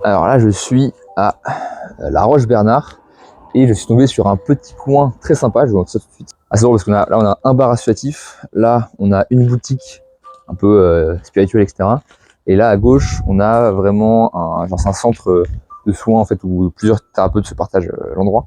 Alors là, je suis à La Roche-Bernard et je suis tombé sur un petit coin très sympa. Je vous montre ça tout de suite. Ah, c'est drôle parce là, on a un bar associatif. Là, on a une boutique un peu spirituelle, etc. Et là, à gauche, on a vraiment c'est un centre de soins en fait où plusieurs thérapeutes se partagent l'endroit.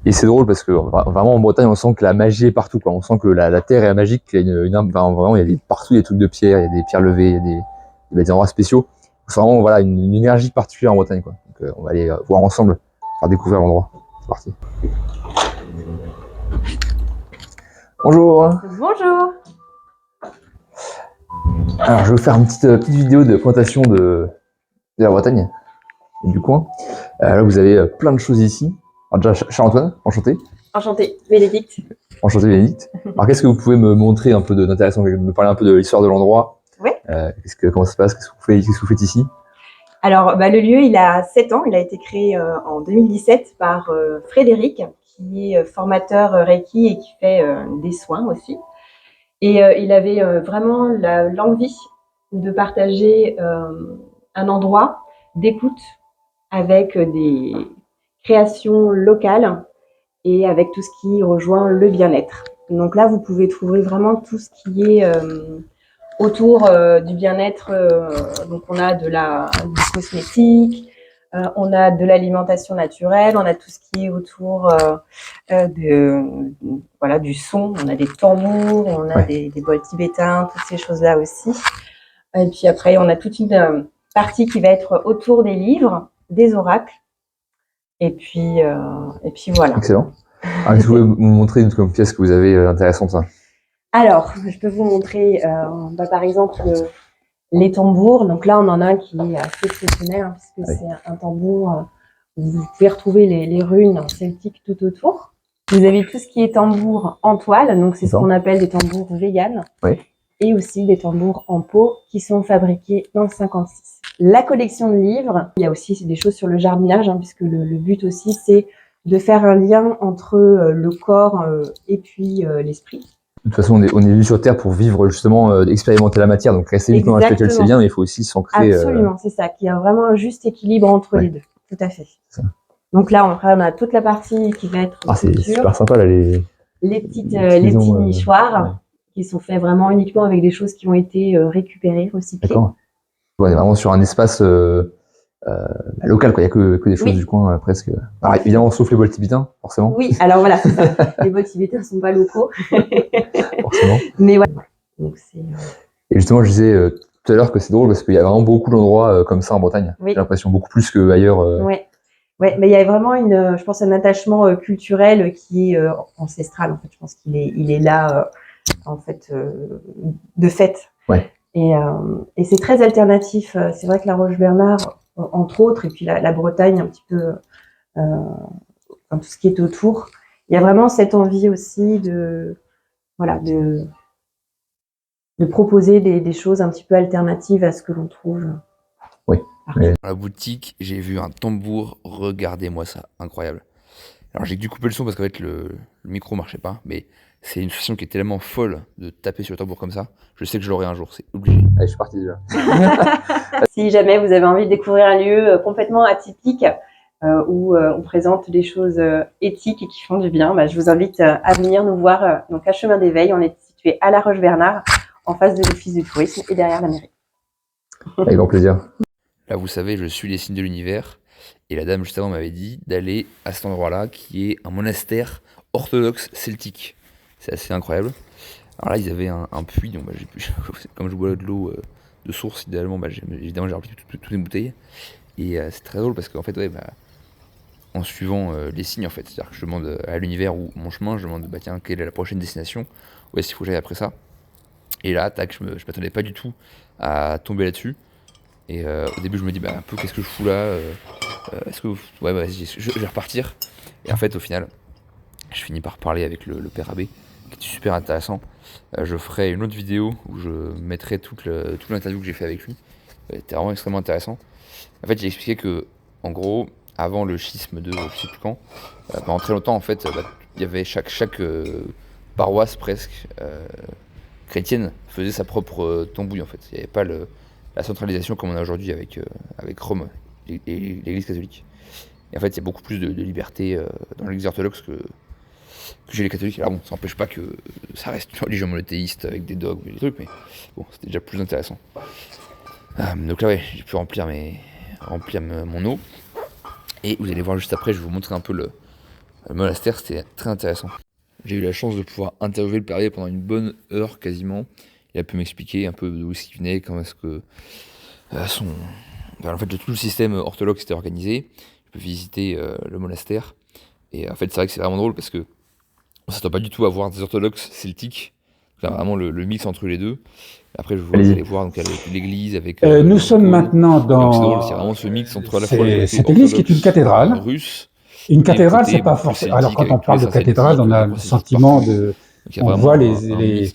Et c'est drôle parce que vraiment en Bretagne, on sent que la magie est partout, quoi. On sent que la terre est magique. Il y a vraiment, il y a partout des trucs de pierre, il y a des pierres levées, il y a des endroits spéciaux. C'est vraiment voilà, une énergie particulière en Bretagne, quoi. Donc on va aller voir ensemble, faire découvrir l'endroit. C'est parti. Bonjour. Bonjour. Alors je vais vous faire une petite vidéo de présentation de la Bretagne et du coin. Là vous avez plein de choses ici. Alors déjà Charles-Antoine, enchanté. Enchantée, Bénédicte. Enchanté Bénédicte. Alors qu'est-ce que vous pouvez me montrer un peu d'intéressant, me parler un peu de l'histoire de l'endroit? Oui. Comment ça se passe? Qu'est-ce que vous faites ici? Alors, le lieu, il a 7 ans. Il a été créé en 2017 par Frédéric, qui est formateur Reiki et qui fait des soins aussi. Et il avait vraiment l'envie de partager un endroit d'écoute avec des créations locales et avec tout ce qui rejoint le bien-être. Donc là, vous pouvez trouver vraiment tout ce qui est autour du bien-être. Donc on a du cosmétique, on a de l'alimentation naturelle, on a tout ce qui est autour du son. On a des tambours, on a des bols tibétains, toutes ces choses-là aussi. Et puis après, on a toute une partie qui va être autour des livres, des oracles. Et puis voilà. Excellent. Alors, est-ce que vous pouvez me montrer une pièce que vous avez intéressante, ça? Alors, je peux vous montrer, par exemple, les tambours. Donc là, on en a un qui est assez exceptionnel, hein, puisque c'est un tambour où vous pouvez retrouver les runes celtiques tout autour. Vous avez tout ce qui est tambour en toile, donc c'est ce qu'on appelle des tambours véganes. Oui. Et aussi des tambours en peau qui sont fabriqués dans le 56. La collection de livres, il y a aussi des choses sur le jardinage, hein, puisque le but aussi, c'est de faire un lien entre le corps et puis l'esprit. De toute façon, on est venu sur Terre pour vivre justement, expérimenter la matière. Donc rester uniquement dans la spirituelle, c'est bien, mais il faut aussi s'ancrer. Absolument, c'est ça, qu'il y a vraiment un juste équilibre entre les deux. Tout à fait. Donc là, on a toute la partie qui va être. Ah, c'est super sympa là, les petits nichoirs qui sont faits vraiment uniquement avec des choses qui ont été récupérées, recyclées. D'accord. On est vraiment sur un espace local, quoi. Il n'y a que des choses du coin presque. Alors évidemment, sauf les bols tibétains, forcément. Oui, alors voilà, c'est ça. Les bols tibétains ne sont pas locaux. Forcément. Mais voilà. Donc, et justement, je disais tout à l'heure que c'est drôle parce qu'il y a vraiment beaucoup d'endroits comme ça en Bretagne. Oui. J'ai l'impression beaucoup plus qu'ailleurs. Ouais, mais il y a vraiment je pense, un attachement culturel qui est ancestral. En fait, je pense qu'il est là, en fait, de fait. Ouais. Et c'est très alternatif. C'est vrai que la Roche-Bernard, entre autres, et puis la Bretagne un petit peu, tout ce qui est autour, il y a vraiment cette envie aussi de proposer des choses un petit peu alternatives à ce que l'on trouve. Oui. Dans la boutique, j'ai vu un tambour, regardez-moi ça, incroyable. Alors j'ai dû couper le son parce qu'en fait le micro marchait pas, mais c'est une sensation qui est tellement folle de taper sur le tambour comme ça. Je sais que je l'aurai un jour, c'est obligé. Allez, je suis parti déjà. Si jamais vous avez envie de découvrir un lieu complètement atypique où on présente des choses éthiques et qui font du bien, je vous invite à venir nous voir donc à Chemin d'éveil. On est situé à La Roche-Bernard, en face de l'office du tourisme et derrière la mairie. Avec grand plaisir. Là, vous savez, je suis les signes de l'univers. Et la dame juste avant m'avait dit d'aller à cet endroit-là, qui est un monastère orthodoxe celtique. C'est assez incroyable. Alors là, ils avaient un puits, donc comme je bois de l'eau de source, idéalement, évidemment, j'ai rempli toutes les bouteilles. Et c'est très drôle parce qu'en fait, en suivant les signes, en fait, c'est-à-dire que je demande à l'univers ou mon chemin, je demande, tiens, quelle est la prochaine destination, où est-ce qu'il faut que j'aille après ça. Et là, tac, je m'attendais pas du tout à tomber là-dessus. Et au début, je me dis, un peu, qu'est-ce que je fous là est-ce que vas-y, je vais repartir. Et en fait, au final, je finis par parler avec le père abbé, qui est super intéressant. Je ferai une autre vidéo où je mettrai toute l'interview que j'ai fait avec lui. C'était vraiment extrêmement intéressant. En fait, j'ai expliqué que, en gros, avant le schisme de je sais plus quand, pendant très longtemps, en fait, il y avait chaque paroisse presque chrétienne faisait sa propre tambouille, en fait. Il n'y avait pas la centralisation comme on a aujourd'hui avec Rome. l'Église catholique. Et en fait, il y a beaucoup plus de liberté dans l'Église orthodoxe que chez les catholiques. Alors bon, ça n'empêche pas que ça reste une religion monothéiste avec des dogmes et des trucs, mais bon, c'était déjà plus intéressant. Donc là, ouais, j'ai pu remplir mon eau. Et vous allez voir juste après, je vais vous montrer un peu le monastère, c'était très intéressant. J'ai eu la chance de pouvoir interviewer le père pendant une bonne heure quasiment. Il a pu m'expliquer un peu d'où il venait, comment est-ce que en fait, tout le système orthodoxe était organisé. Je peux visiter le monastère. Et en fait, c'est vrai que c'est vraiment drôle parce que on s'attend pas du tout à voir des orthodoxes celtiques. C'est vraiment le mix entre les deux. Après, vous allez voir donc, l'église avec. Nous sommes maintenant dans. C'est drôle, c'est vraiment ce mix entre à la fois le cette église qui est une cathédrale. Russe. Une cathédrale, c'est pas forcément. Alors, quand on parle de cathédrale, on a le sentiment de. On voit les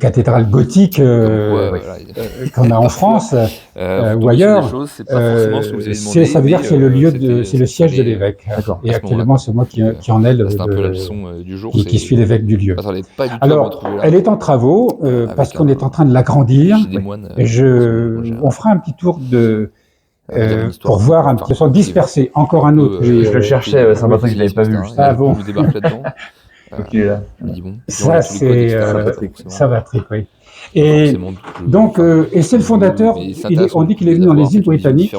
cathédrales gothiques qu'on a en France ou ailleurs. Ça veut dire que c'est le lieu c'est le siège de l'évêque. Et actuellement, c'est moi qui en est qui suis l'évêque du lieu. Alors, elle est en travaux parce qu'on est en train de l'agrandir. On fera un petit tour pour voir un petit peu, disperser. Encore un autre. Je le cherchais, c'est un bateau que je l'avais pas vu. Ah bon. Je débarque là-dedans. Il est là. Je me dis bon. Ça va très oui. Et donc, et c'est le fondateur. On dit qu'il est venu dans les îles britanniques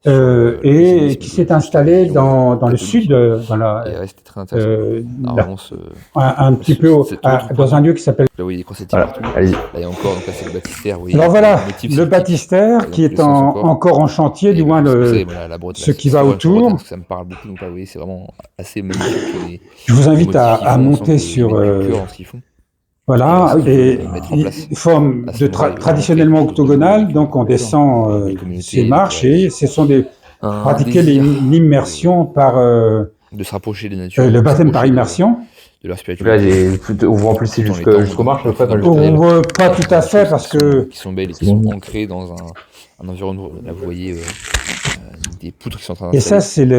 et qui s'est installé dans le sud, un petit peu dans un lieu qui s'appelle. Là, oui, partout. Là, il y a encore, donc là, c'est le baptistère. Oui, alors voilà, le baptistère qui est encore en chantier, du moins ce qui va autour. Ça me parle beaucoup, donc là, oui, c'est vraiment assez magnifique. Je vous invite à monter sur. Voilà, et forme traditionnellement octogonale, donc on descend ces marches et ce sont pratiquer l'immersion par de se rapprocher des natures, le baptême par immersion. De leur spiritualité. On voit en plus jusqu'aux marches, on voit pas tout à fait parce que qui sont belles et qui sont ancrées dans un environnement. Là, vous voyez des poutres qui sont en train de. Et ça, c'est il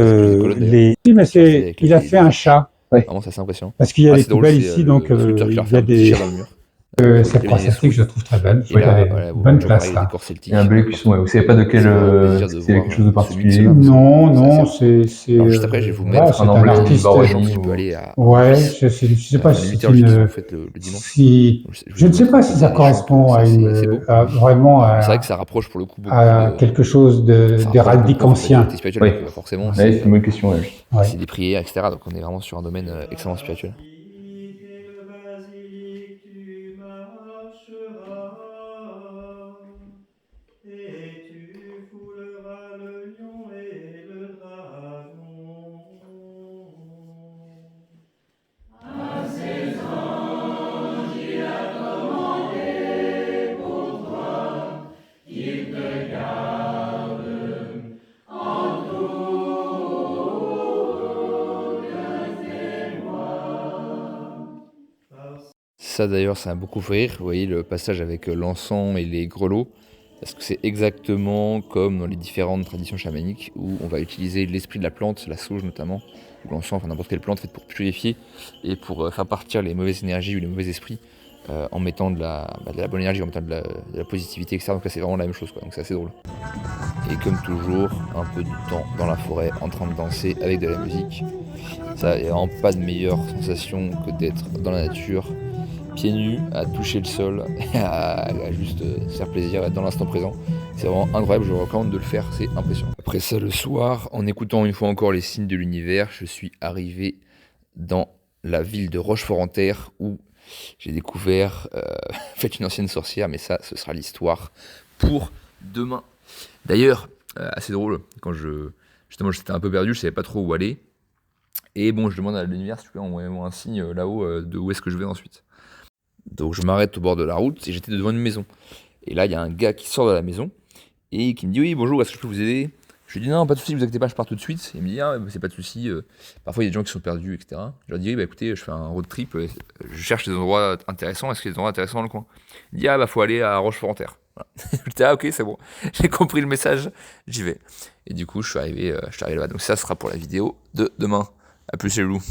a fait un chat. Vraiment, c'est assez impressionnant. Parce qu'il y a les poubelles ici, donc il y a des. Cette croix-celtique, je la trouve très belle. Il y a bonne place là. Il y a un bel écusson. Vous savez pas de quel. C'est quelque chose de particulier. Non, c'est. Juste après, je vais vous mettre un artiste. Ouais, je sais pas si c'est une. Je ne sais pas si ça correspond à vraiment à. C'est vrai que ça rapproche pour le coup à quelque chose d'héraldique ancien. Oui, forcément. C'est une bonne question. C'est des prières, etc. Donc on est vraiment sur un domaine extrêmement spirituel. Ça d'ailleurs, ça m'a beaucoup fait rire. Vous voyez le passage avec l'encens et les grelots, parce que c'est exactement comme dans les différentes traditions chamaniques où on va utiliser l'esprit de la plante, la sauge notamment, ou l'encens, enfin n'importe quelle plante faite pour purifier et pour faire partir les mauvaises énergies ou les mauvais esprits en mettant de la bonne énergie, en mettant de la positivité, etc. Donc là, c'est vraiment la même chose, quoi. Donc c'est assez drôle. Et comme toujours, un peu du temps dans la forêt en train de danser avec de la musique. Ça, il n'y a vraiment pas de meilleure sensation que d'être dans la nature, pieds nus, à toucher le sol, à juste se faire plaisir, à être dans l'instant présent. C'est vraiment incroyable, je vous recommande de le faire, c'est impressionnant. Après ça, le soir, en écoutant une fois encore les signes de l'univers, je suis arrivé dans la ville de Rochefort-en-Terre où j'ai découvert une ancienne sorcière, mais ça, ce sera l'histoire pour demain. D'ailleurs, assez drôle, quand justement j'étais un peu perdu, je savais pas trop où aller. Et bon, je demande à l'univers si tu peux envoyer un signe là-haut de où est-ce que je vais ensuite. Donc je m'arrête au bord de la route et j'étais devant une maison. Et là, il y a un gars qui sort de la maison et qui me dit « Oui, bonjour, est-ce que je peux vous aider ?» Je lui dis « Non, pas de souci, vous inquiétez pas, je pars tout de suite. » Il me dit « Ah, c'est pas de souci. Parfois, il y a des gens qui sont perdus, etc. » Je leur dis « Oui, écoutez, je fais un road trip, je cherche des endroits intéressants. Est-ce qu'il y a des endroits intéressants dans le coin ?» Il dit « Ah, faut aller à Rochefort-en-Terre. » Voilà. Je dis « Ah, ok, c'est bon. J'ai compris le message, j'y vais. » Et du coup, je suis arrivé là-bas. Donc ça sera pour la vidéo de demain. A plus les loups.